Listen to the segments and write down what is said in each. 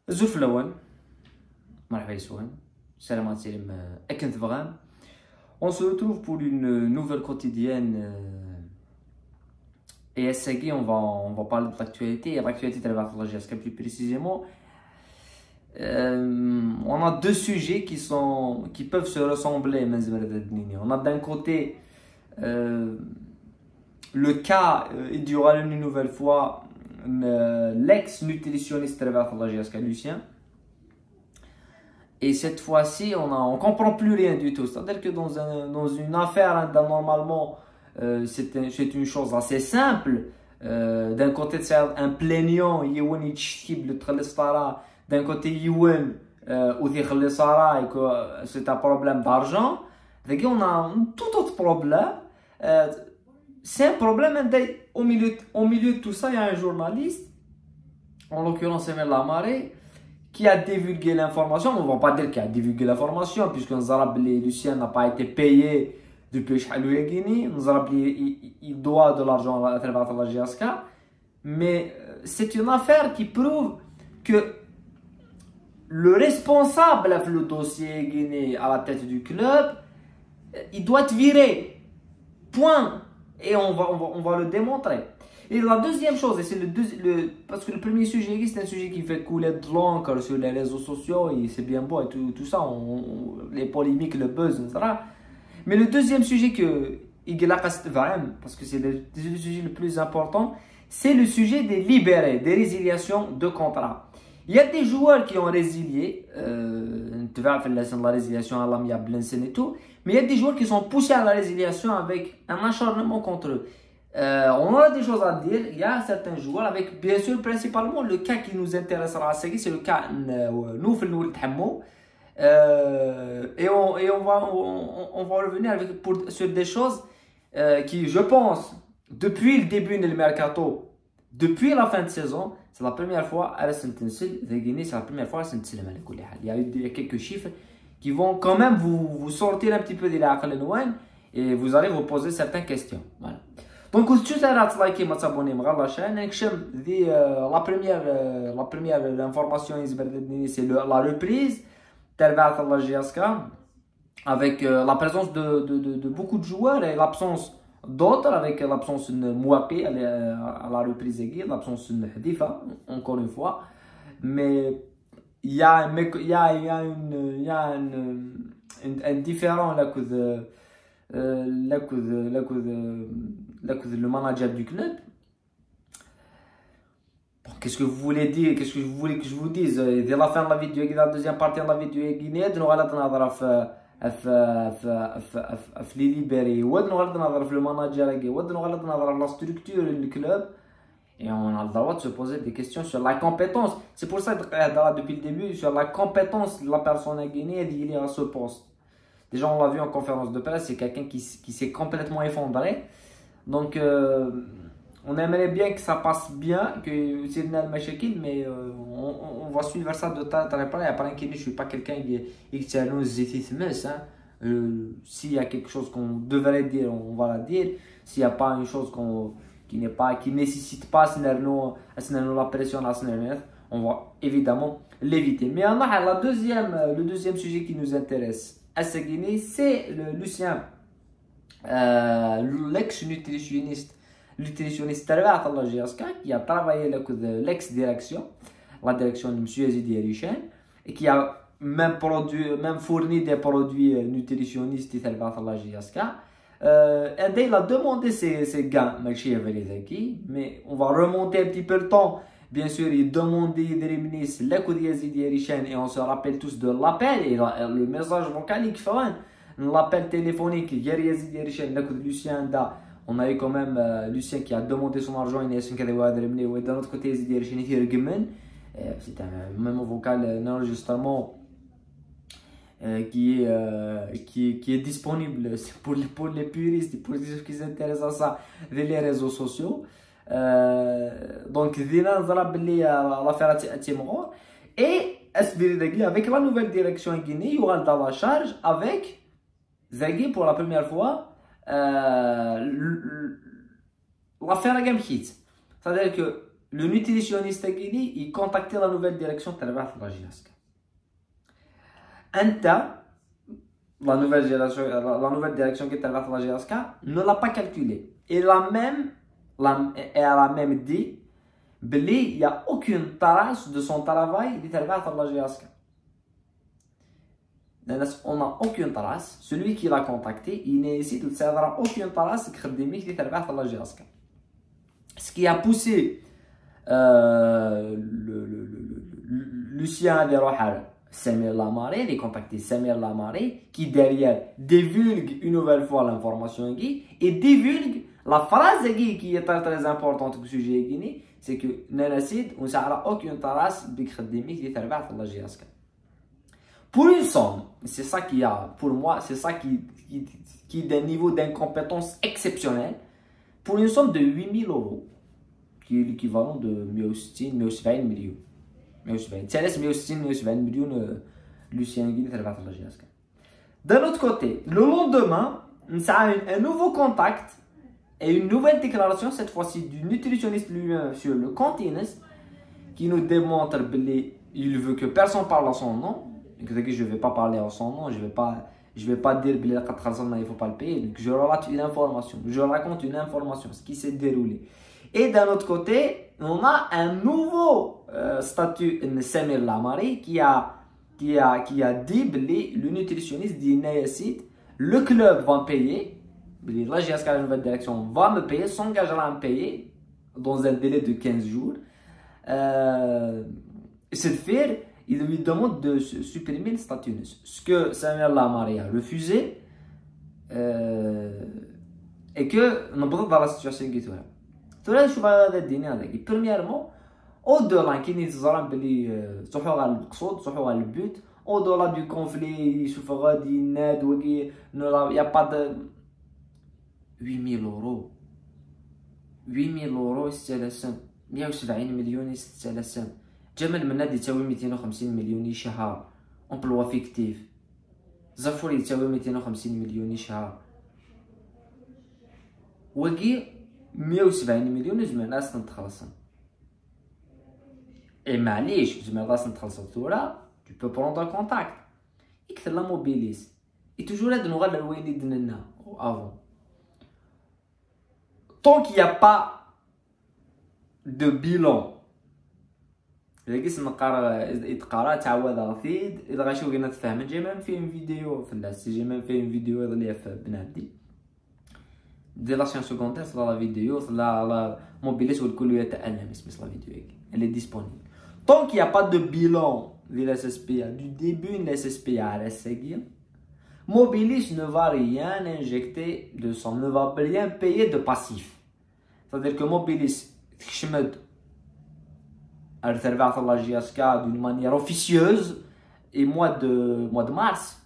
الزول في الأول مرحبا يسوان السلام عليكم أكنت فغام. On se retrouve pour une nouvelle quotidienne et à Sagui on va parler de l'actualité et l'actualité de la GSK plus précisément. On a deux sujets qui peuvent se ressembler. On a d'un côté le cas, il durera une nouvelle fois l'ex-nutritionniste de la GSK Lucien. Et cette fois-ci, on ne comprend plus rien du tout. C'est-à-dire que dans une affaire, normalement, c'est une chose assez simple. D'un côté, c'est un plaignant, d'un côté, c'est un problème d'argent. On a un tout autre problème. C'est un problème, au milieu de tout ça, il y a un journaliste, en l'occurrence Emile Lamaré, qui a divulgué l'information. On ne va pas dire qu'il a divulgué l'information, puisque Lucien n'a pas été payé depuis Guinée. Il doit de l'argent à travers la GSK. Mais c'est une affaire qui prouve que le responsable du dossier Guinée à la tête du club, il doit être viré. Point. Et on va le démontrer. Et la deuxième chose, et c'est parce que le premier sujet, c'est un sujet qui fait couler de l'encre sur les réseaux sociaux, et c'est bien beau et tout ça, les polémiques, le buzz, etc. Mais le deuxième sujet parce que c'est le sujet le plus important, c'est le sujet des libérés, des résiliations de contrat. Il y a des joueurs qui ont résilié, tu vois, la résiliation à l'amiable et tout, mais il y a des joueurs qui sont poussés à la résiliation avec un acharnement contre eux. On a des choses à dire. Il y a certains joueurs avec, bien sûr, principalement le cas qui nous intéressera, c'est le cas Nouf El Nour Thammo. Et on va revenir sur des choses qui, je pense, depuis le début du mercato, depuis la fin de saison, c'est la première fois à la Sentensil de Guinée, c'est la première fois à la Sentensil. Il y a quelques chiffres qui vont quand même vous sortir un petit peu de la et vous allez vous poser certaines questions. Voilà. Donc, si vous avez liké et abonné à la chaîne, la première information c'est la reprise de la GSK avec la présence de beaucoup de joueurs et l'absence d'autres, avec l'absence de Mouaké à la reprise aiguë, l'absence de Hdifa, encore une fois. Mais il y a un différent là que le manager du club. Bon, qu'est-ce que vous voulez dire? Qu'est-ce que vous voulez que je vous dise? Dès la fin de la vidéo, la deuxième partie de la vidéo guinéenne, nous allons les libérés, nous allons le manager, nous allons la structure du club. Et on a le droit de se poser des questions sur la compétence. C'est pour ça que depuis le début, sur la compétence de la personne guinéenne liée à ce poste. Déjà, on l'a vu en conférence de presse, c'est quelqu'un qui s'est complètement effondré. Donc, on aimerait bien que ça passe bien, que c'est une machakil, mais on va suivre ça de temps en temps. Après, je ne suis pas quelqu'un qui nous hein. S'il y a quelque chose qu'on devrait dire, on va la dire. S'il n'y a pas une chose qui nécessite pas la pression, on va évidemment l'éviter. Mais on a le deuxième sujet qui nous intéresse à cette Guinée, c'est Lucien, l'ex-nutritionniste de la GSK, qui a travaillé avec l'ex-direction, la direction de M. Yazidi Richen, et qui a même fourni des produits nutritionnistes de la GSK. Et il a demandé ses gains, mais on va remonter un petit peu le temps. Bien sûr, il demandait des ministres et on se rappelle tous de l'appel et le message vocal qui fait l'appel téléphonique. Lucien, on a eu quand même Lucien qui a demandé son argent et d'un autre côté, c'est un même vocal d'enregistrement qui est disponible pour les puristes, pour ceux qui s'intéressent à ça, les réseaux sociaux. Donc, l'affaire à Timor. Et avec la nouvelle direction Guinée, il y aura dans la charge avec Zaghi pour la première fois l'affaire à Gamkit. C'est-à-dire que le nutritionniste il contactait la nouvelle direction de la GSK. La nouvelle direction qui est la GSK ne l'a pas calculé. Elle a même dit qu'il n'y a aucune trace de son travail de la GSK. On n'a aucune trace. Celui qui l'a contacté, il n'hésite de savoir aucune trace de la GSK. Ce qui a poussé Lucien Derohal, Samir Lamari, les contacter Samir Lamari, qui derrière divulgue une nouvelle fois l'information et divulgue la phrase qui est très importante au sujet guinéen, c'est que Nanasid, on n'a aucune trace de la GSK. Pour une somme, c'est ça qui a, pour moi, c'est ça qui est d'un niveau d'incompétence exceptionnel, pour une somme de 8 000 €, qui est l'équivalent de 120 millions. 120 millions Lucien Guy la GSK. D'un autre côté, le lendemain, on a un nouveau contact et une nouvelle déclaration, cette fois-ci du nutritionniste lui-même sur le continent, qui nous démontre qu'il veut que personne parle à son nom. Je ne vais pas parler en son nom, je ne vais pas dire qu'il ne faut pas le payer. Donc je relate une information, je raconte une information, ce qui s'est déroulé. Et d'un autre côté, on a un nouveau statut de Samir Lamari qui a dit le nutritionniste dit Nayasid, le club va me payer, la GSK, la nouvelle direction, va me payer, s'engagera à me payer dans un délai de 15 jours. C'est de faire. Il lui demande de supprimer le statut. Ce que Samir Lamari a refusé et que nous sommes dans la situation qui est là. Tout le monde, premièrement, au-delà qui nous a dit le but, au-delà du conflit, il n'y a pas de 8 000 €. 8 000 €, c'est la somme. 170 millions, c'est la somme. جمال مناد يساوي 250 مليون شهر امبلوا فيكتيف زفور يساوي 250 مليون شهر وكي 170 مليون زعما راس نتخلصن اي معليش زعما راس نتخلصن ثورة tu peux prendre contact يكثر لا موبيليس اي توجور هاد نغال الوالد لنا avant tant qu'il n'y a pas de bilan. لقيت نقرا تعود غفيد اذا غاشي بغينا تفهم جيما فيهم فيديو في اللاس جيما فيهم فيديو اللي في بنادي دي لا سيون سكوندير صلا لا فيديو صلا لا موبيليس والكل يتألم اسم لا فيديو هيك elle est disponible tant qu'il y a pas de bilan de la SSPA du début de la SSPA à la seguir Mobilis ne va rien injecter de son ne va rien payer de passif c'est-à-dire que Mobilis تخشمد التربيع تاع لا GSK d'une manière officieuse et mois de mars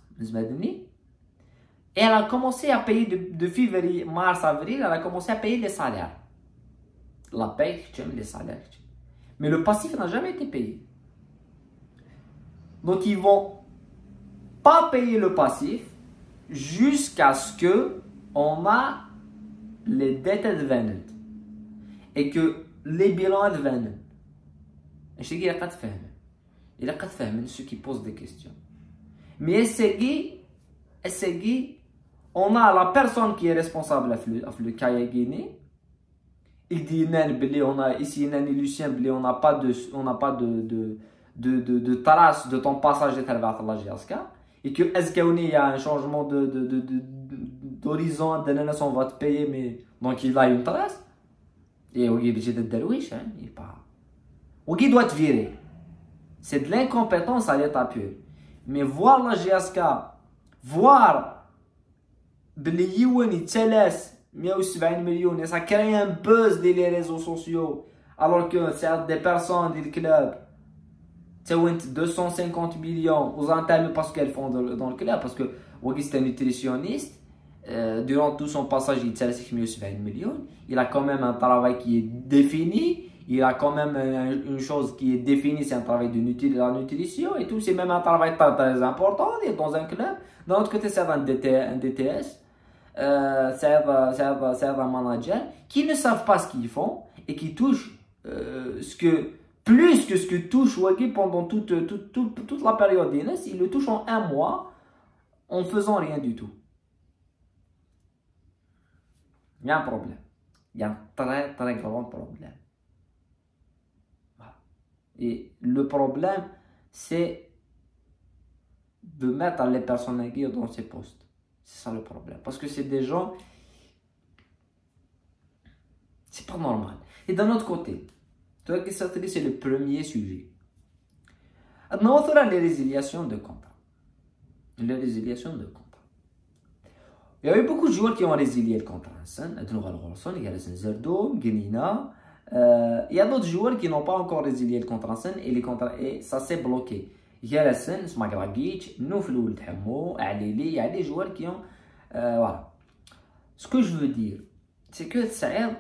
et elle a commencé à payer de février, mars, avril, elle a commencé à payer les salaires. La paye, les salaires. Mais le passif n'a jamais été payé. Donc ils vont pas payer le passif jusqu'à ce que on a les dettes advenant et que les bilans advenant. Je sais qu'il a pas de femme. Il a pas de femme, ceux qui posent des questions. Mais essayez, on a la personne qui est responsable de le cahier Guinée. Il dit on a ici Lucien, on n'a pas de trace de ton passage de travers la GSK. Et que est-ce qu'il y a un changement d'horizon, on va te payer, mais donc il a une trace. Et il est de Derouiche, il part. Ou qui doit te virer. C'est de l'incompétence à l'état pur. Mais voir la GSK, voir Bli Yiwani Tseles 170 millions, et ça crée un buzz dans les réseaux sociaux, alors que c'est des personnes du club, c'est 250 millions aux entames parce qu'elles font dans le club, parce que Wagi c'est un nutritionniste, durant tout son passage il Tseles 170 millions, il a quand même un travail qui est défini. Il a quand même une chose qui est définie, c'est un travail de la nutrition et tout. C'est même un travail très important dans un club. D'un autre côté, c'est un DTS, c'est un manager qui ne savent pas ce qu'ils font et qui touchent plus que ce que touche Wagi pendant toute la période d'INS, il le touche en un mois en faisant rien du tout. Il y a un problème. Il y a un très très grand problème. Voilà. Et le problème, c'est de mettre les personnes âgées dans ces postes. C'est ça le problème. Parce que c'est des gens... C'est pas normal. Et d'un autre côté, c'est le premier sujet. Maintenant, on a les résiliations de contrat. Les résiliations de contrat. Il y a eu beaucoup de joueurs qui ont résilié le contrat. Il y a d'autres joueurs qui n'ont pas encore résilié le contrat et ça s'est bloqué. Il y a les Smagragic, Noufloul Thamou, Alili, il y a des joueurs qui ont... voilà. Ce que je veux dire, c'est que Saïd,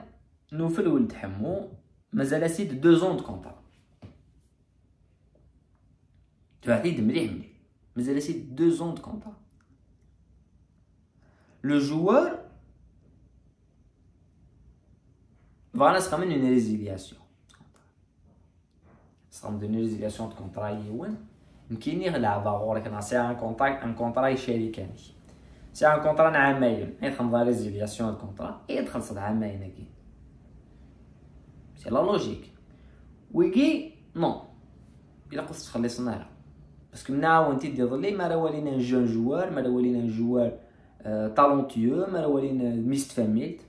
Noufloul Thamou, mais elle a de 2 ans de contrat. Tu vas dire, mais elle a 2 ans de contrat. Le joueur va se ramener une résiliation. Ça ramener une résiliation de contrat. C'est un contrat chéri. C'est un contrat عامين. يدخل résiliation de contrat et يدخل صد عامين. C'est la logique. ويجي non. Il a قصة تخلي صناعة. Parce que maintenant on dit désolé, mais ولينا un jeune joueur, mais ولينا un joueur talentueux, mais ولينا مستفميت.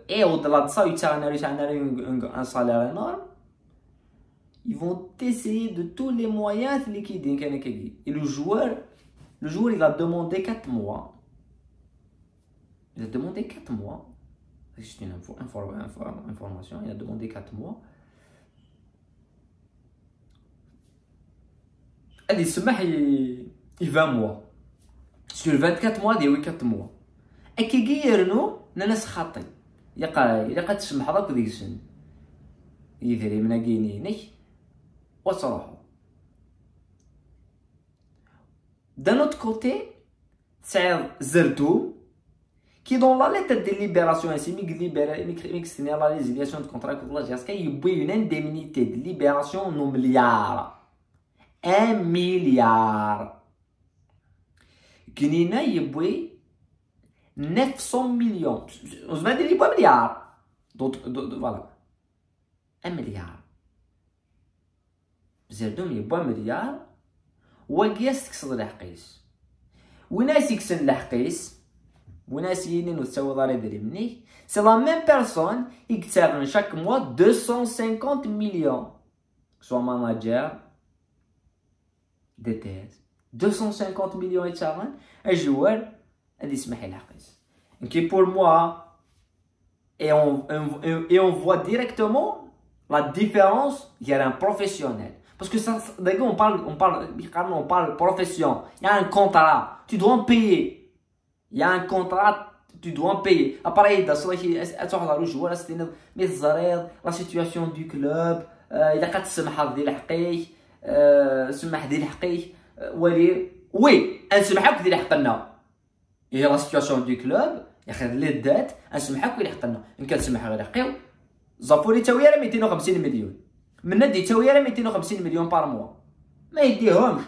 Et au-delà de ça, ils ont un salaire énorme. Ils vont essayer de tous les moyens de liquider. Et le joueur, il a demandé 4 mois. Il a demandé 4 mois. C'est une information. Il a demandé 4 mois. Il se 20 mois. Sur 24 mois, il y a 4 mois. Et qui guérino, ناس خاطي يلقى تسمح هذاك ديك السن يدري من كينينك وصراحه. D'un autre côté, c'est Zerdoum qui dans la lettre de libération ainsi mixtiné la résiliation de contrat que la Jaska il y une indemnité de libération en milliard 1 milliard كنينا يبوي 900 millions. On se met des milliards. Voilà. 1 milliard. Zerdoum يبوي 1 milliard. وقياس تكسر الحقيس. وناس يكسر الحقيس. وناس ينين وتسوي ضاري دري مني. C'est la même personne qui gagne chaque mois 250 millions. Soit manager DTS. 250 millions et ça un joueur. Okay, pour moi, et on voit directement la différence. Il y a un professionnel. Parce que ça, on parle profession. Il y a un contrat. Tu dois payer. Il y a un contrat. Tu dois payer. Après, la situation du club. Il a qu'à te سمح ديال الحقيق. سمح ديال الحقيق. Oui, elle se met ديال حقنا. Et la situation du club, il y a les dettes, elle se met à quoi il y a une quelle se met à quoi Zafori تسوي 250 مليون. من ندي تسوي 250 مليون par mois. ما يديهمش.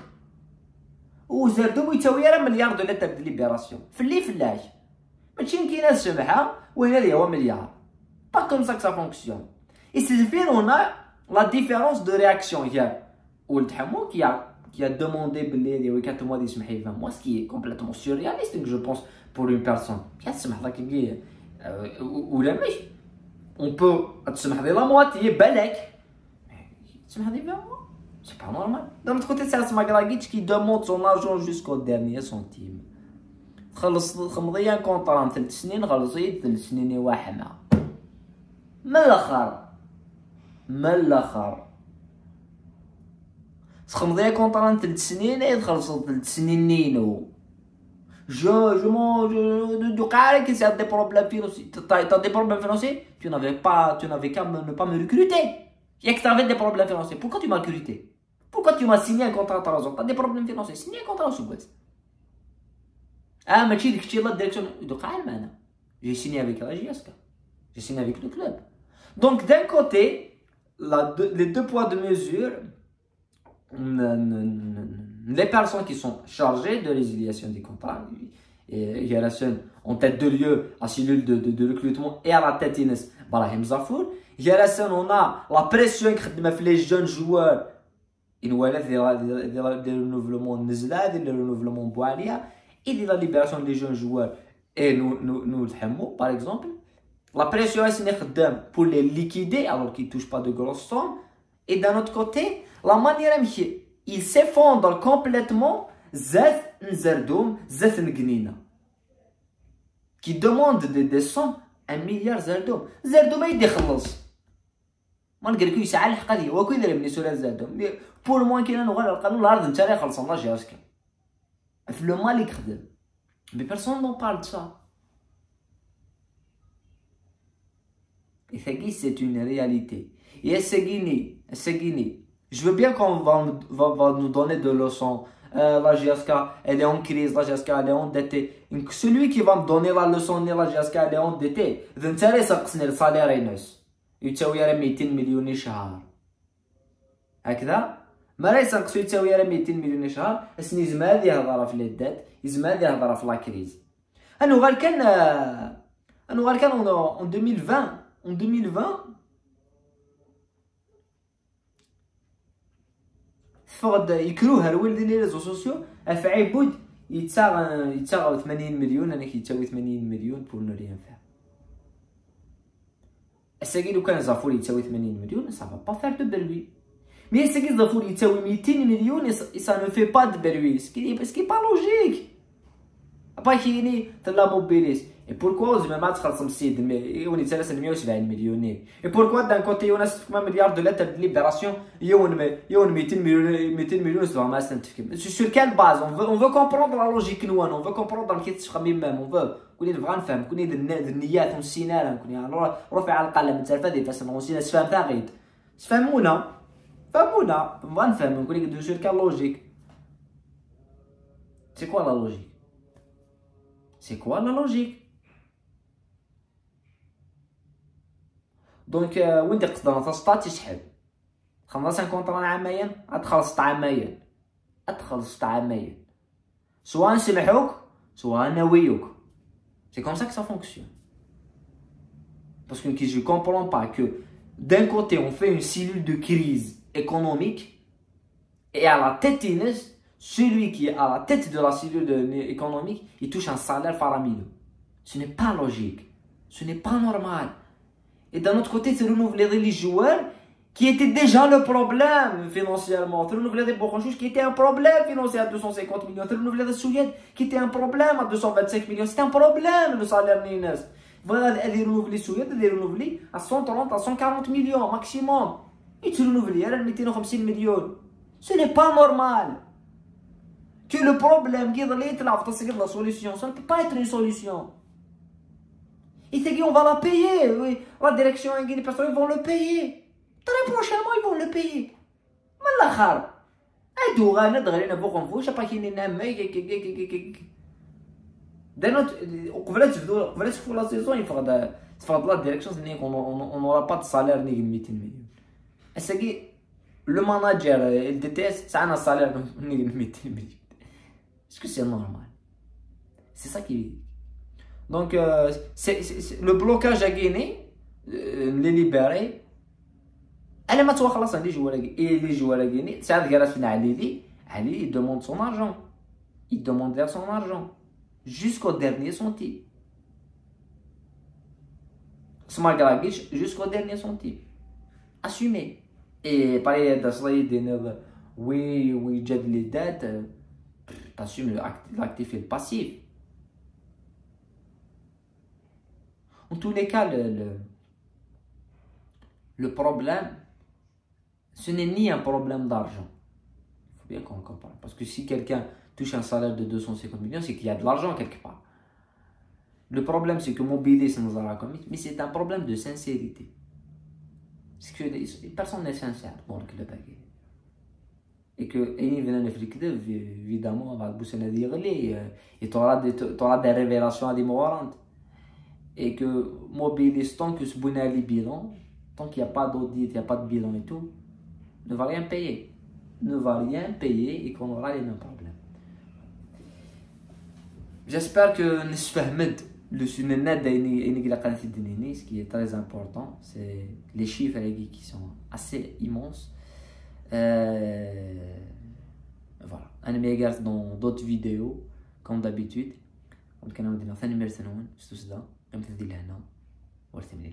وزردوم يسوي مليار دولار تاع ليبراسيون. فلي فلاش. ماشي كاينه السمحه وين هذا هو مليار. Pas comme ça que ça fonctionne. Et c'est fait on a la différence de réaction hier. Ould Hamou qui a demandé il y a 4 mois d'Ismaël 20 mois, ce qui est complètement surréaliste, je pense, pour une personne. Ou la mèche, on peut se marier la moitié, balèque. Se marier 20 mois, c'est pas normal. D'un autre côté, c'est Asmagragic qui demande son argent jusqu'au dernier centime. خمضي un contrat 3 سنين غلصيت 3 سنين واحنا. من الآخر. خمضي كونطرا 3 سنين يدخل 3 سنين نينو. Je قاعد كي سي دي بروبليم فينانسي. T'as des problèmes financiers? Tu n'avais qu'à ne pas me recruter. Il y a que t'avais des problèmes financiers. Pourquoi tu m'as recruté? Pourquoi tu m'as signé un contrat à 3 ans? T'as des problèmes financiers. Signé un contrat au Souest. Ah, mais tu dis que tu es la direction. Donc, j'ai signé avec la JSK. J'ai signé avec le club. Donc d'un côté, les deux poids de mesure, les personnes qui sont chargées de résiliation des contrats, et il y a en tête de lieu la cellule de recrutement et à la tête Inès Brahim Zafour. Il y a on a la pression que les jeunes joueurs, il y a des renouvellements Nizla, des renouvellements Boalia, et de la libération des jeunes joueurs et nous par exemple. La pression est pour les liquider alors qu'ils ne touchent pas de grosses sommes. Et d'un autre côté, la manière dont ils s'effondrent complètement, Zet Nzerdoum, Zet Ngnina, qui demande des sommes 1 milliard Zerdoum. Zerdoum il déخلص. malgré que يسعى الحق هو كي يدير بالنسبه لزادهم بور موان كاين نغير القانون الارض نتا اللي خلص الله جاسك في لو مال يخدم mais personne n'en parle de ça. Et c'est une réalité. Et Seguini, je veux bien qu'on va nous donner des leçons. La GSK, elle est en crise, la GSK, elle est endettée. Celui qui va me donner la leçon, la GSK, elle est endettée. Il m'intéresse à le salaire إنس. يتساوي 200 مليون شهر. هكذا؟ ما راه يسنقسو يتساوي 200 مليون شهر، اسني زماد يهضر في الدات، يزماد يهضر في لا كريز. أنو غير كان en 2020. En 2020, فقد يكروه الولد ديال لي ريزو سوسيو في عبود يتساغ 80 مليون انا كيتساوي 80 مليون بور نو ريان فير. الساكي لو كان زافور يتساوي 80 مليون ça va pas faire de bruit. Mais الساكي زافور يتساوي 200 مليون ça ne fait pas de bruit. Ce qui est pas logique. Après كايني تلا موبيليس. Et pourquoi aux mêmes خلص مسيد يوني 370 مليون. Et pourquoi d'un côté on a 6 milliards de lettres de libération يون 200 مليون سوا ما استنتفكم. Sur quelle base on veut comprendre la logique nous on veut comprendre كيف تخمم même on veut كوني نبغى نفهم كوني النيات ونسينا كوني رفع القلم التلفزي فاش نسينا نفهم تاع غيد فهمونا نبغى نفهم كوني sur quelle logique. C'est quoi la logique? C'est quoi la logique? دونك وين تقدر تسطات تشحال خلص كونطرا عامين ادخل عامين سواء نسمحوك سواء نويوك. C'est comme ça que ça fonctionne. Parce que je ne comprends pas que d'un côté on fait une cellule de crise économique et à la tête Inès, celui qui est à la tête de la cellule économique, il touche un salaire faramineux. Ce n'est pas logique, ce n'est pas normal. Et d'un autre côté, c'est renouveler les joueurs qui étaient déjà le problème financièrement. C'est renouveler des Bourgognous qui était un problème financier à 250 millions. C'est renouveler des Souillèdes qui était un problème à 225 millions. C'est un problème le salaire Nines. Voilà, elle est renouvelée Souillèdes, elle est renouvelée à 130 à 140 millions maximum. Et tu renouveler, elle est 250 millions. Ce n'est pas normal. Que le problème qui est dans la solution, ça ne peut pas être une solution. Et on va la payer, oui. La direction, les personnes ils vont le payer. Très prochainement, ils vont le payer. Mais la khar. Aïdouga, nadrina, bokon fou, je sais pas qui n'est pas. D'un autre, on pour la saison, il faudra la direction, on n'aura pas de salaire ni 200 millions. Et c'est que le manager, le DTS, ça a un salaire ni 200 millions. Est-ce que c'est normal? C'est ça qui. Donc, le blocage à Guinée, les libérer, elle est maintenant خلاص les joueurs et les joueurs à Guinée, ça a grâce à Ali, il demande son argent, il demande vers son argent jusqu'au dernier centime. Smart Gragic jusqu'au dernier centime, assumé. Et pareil d'assailler des oui j'ai les dettes, t'assumes l'actif et le passif. En tous les cas, le problème, ce n'est ni un problème d'argent. Il faut bien qu'on compare. Parce que si quelqu'un touche un salaire de 250 millions, c'est qu'il y a de l'argent quelque part. Le problème, c'est que mobiliser sans commis, mais c'est un problème de sincérité. Parce que personne n'est sincère dans le club. Et que, évidemment, on va bosser la dire, et tu auras des révélations à des morantes. Et que mobilise tant que ce bonnet les bilans Tant qu'il n'y a pas d'audit, il n'y a pas de bilan et tout, ne va rien payer. Ne va rien payer et qu'on aura les mêmes problèmes. J'espère que nous فهمت le sujet ce qui est très important, c'est les chiffres qui sont assez immenses. Voilà, انا ما قالت dans d'autres vidéos comme d'habitude. كنا نديرو ثاني مرسنون ستوسدا قيمت ديال هنا ورث من